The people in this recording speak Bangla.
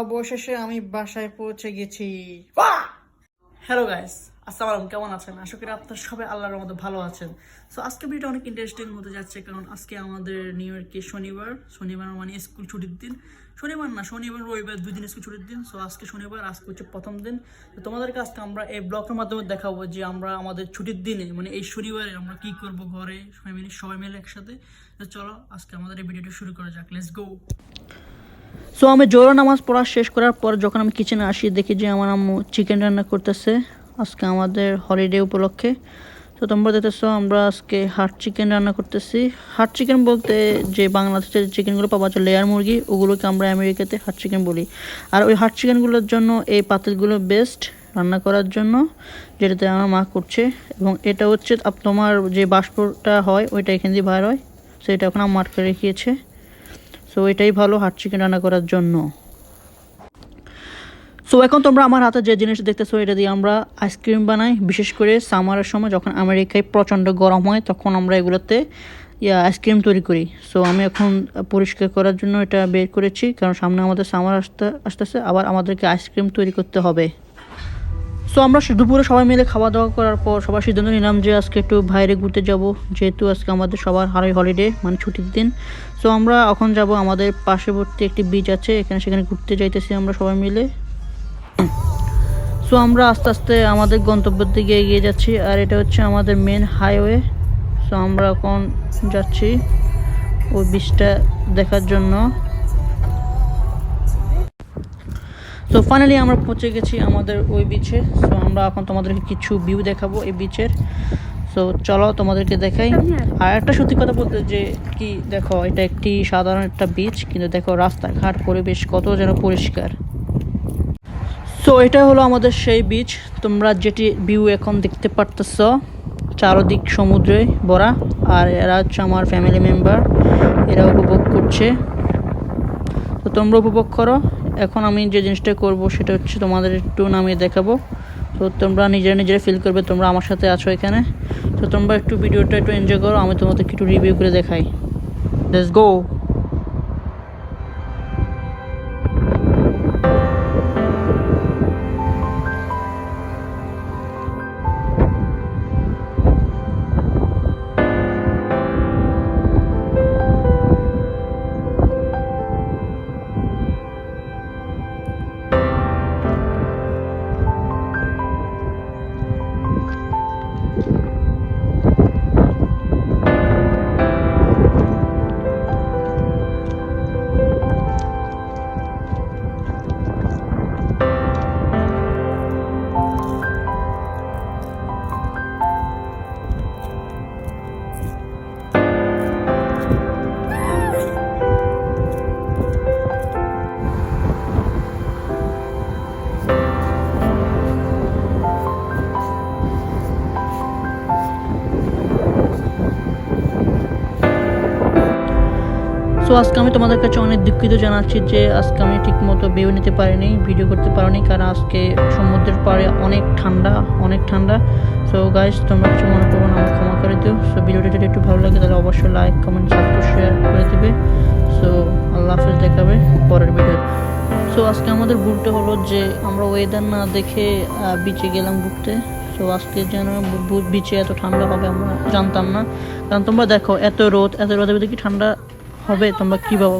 অবশেষে আমি বাসায় পৌঁছে গেছি। হ্যালো গাইস, আসসালামু আলাইকুম। কেমন আছেন? আশা করি আপনারা সবাই আল্লাহর মতো ভালো আছেন। সো আজকে ভিডিওটা অনেক ইন্টারেস্টিং হতে যাচ্ছে, কারণ আজকে আমাদের নিউ ইয়র্কে শনিবার মানে স্কুল ছুটির দিন। শনিবার রবিবার 2 দিন স্কুল ছুটির দিন। সো আজকে শনিবার, আজকে হচ্ছে প্রথম দিন। তো তোমাদেরকে আজকে আমরা এই ব্লগের মাধ্যমে দেখাবো যে আমরা আমাদের ছুটির দিনে মানে এই শনিবারে আমরা কি করব ঘরে সবাই মিলে একসাথে। তো চলো আজকে আমাদের এই ভিডিওটা শুরু করা যাক। Let's go. সো আমি জোহর নামাজ পড়া শেষ করার পর যখন আমি কিচেনে আসি, দেখি যে আমার আম্মু চিকেন রান্না করতেছে আজকে আমাদের হলিডে উপলক্ষে। তো তোমরা দেখতেছো আমরা আজকে হাট চিকেন রান্না করতেছি। হাট চিকেন বলতে যে বাংলাদেশে যে চিকেনগুলো পাওয়া যায় লেয়ার মুরগি, ওগুলোকে আমরা আমেরিকাতে হাট চিকেন বলি। আর ওই হাট চিকেনগুলোর জন্য এই পাতিলগুলো বেস্ট রান্না করার জন্য, যেটাতে আমার মা করছে। এবং এটা হচ্ছে তোমার যে বাষ্পটা হয় ওইটা এখান দিয়ে বাইর হয়, সেটা এখন আমার আটকে রেখেছে। সো এটাই ভালো হাট চিকেন রান্না করার জন্য। সো এখন তোমরা আমার হাতে যে জিনিস দেখতেছো, এটা দিয়ে আমরা আইসক্রিম বানাই। বিশেষ করে সামারের সময় যখন আমেরিকায় প্রচণ্ড গরম হয়, তখন আমরা এগুলোতে আইসক্রিম তৈরি করি। সো আমি এখন পরিষ্কার করার জন্য এটা বের করেছি, কারণ সামনে আমাদের সামার আসতেছে, আবার আমাদেরকে আইসক্রিম তৈরি করতে হবে। সো আমরা দুপুরে সবাই মিলে খাওয়া দাওয়া করার পর সবার সিদ্ধান্ত নিলাম যে আজকে একটু বাইরে ঘুরতে যাব, যেহেতু আজকে আমাদের সবার হলিডে মানে ছুটির দিন। সো আমরা এখন যাব আমাদের পার্শ্ববর্তী একটি বিচ আছে, সেখানে ঘুরতে যাইতেছি আমরা সবাই মিলে। সো আমরা আস্তে আস্তে আমাদের গন্তব্যের দিকে এগিয়ে যাচ্ছি, আর এটা হচ্ছে আমাদের মেন হাইওয়ে। সো আমরা এখন যাচ্ছি ওই বিচটা দেখার জন্য। সো ফাইনালি আমরা পৌঁছে গেছি আমাদের ওই বিচে। সো আমরা এখন তোমাদেরকে কিছু ভিউ দেখাবো এই বিচের। সো চলো তোমাদেরকে দেখাই। আর একটা সত্যি কথা বলতে যে কি দেখো, এটা একটি সাধারণ একটা বিচ, কিন্তু দেখো রাস্তাঘাট পরিবেশ কত যেন পরিষ্কার। সো এটা হলো আমাদের সেই বিচ, তোমরা যেটি ভিউ এখন দেখতে পারতেছ, চারদিক সমুদ্রে ভরা। আর এরা হচ্ছে আমার ফ্যামিলি মেম্বার, এরা উপভোগ করছে। তো তোমরা উপভোগ করো। এখন আমি যে জিনিসটা করব সেটা হচ্ছে তোমাদের একটু নামিয়ে দেখাবো। তো তোমরা নিজেরা ফিল করবে তোমরা আমার সাথে আছো এখানে। তো তোমরা একটু ভিডিওটা একটু এনজয় করো, আমি তোমাদেরকে একটু রিভিউ করে দেখাই। Let's go. সো আজকে আমি তোমাদের কাছে অনেক দুঃখিত জানাচ্ছি যে আজকে আমি ঠিকমতো ভিউ নিতে পারিনি, ভিডিও করতে পারিনি, কারণ আজকে সমুদ্রের পাড়ে অনেক ঠান্ডা। সো গাইস, তোমরা কিছু মনে করো না, আমাকে ক্ষমা করে দিও। সো ভিডিওটা যদি একটু ভালো লাগে তাহলে অবশ্যই লাইক, কমেন্ট, সাবস্ক্রাইব, শেয়ার করে দিবে। সো আল্লাহ হাফেজ, দেখাবে পরের ভিডিও। সো আজকে আমাদের ভুলটা হলো যে আমরা ওয়েদার না দেখে বিচে গেলাম ঘুরতে। তো আজকে যেন বিচে এত ঠান্ডা হবে আমরা জানতাম না, কারণ তোমরা দেখো এত রোদের ভিতরে কি ঠান্ডা হবে, তোমরা কি ভাবো?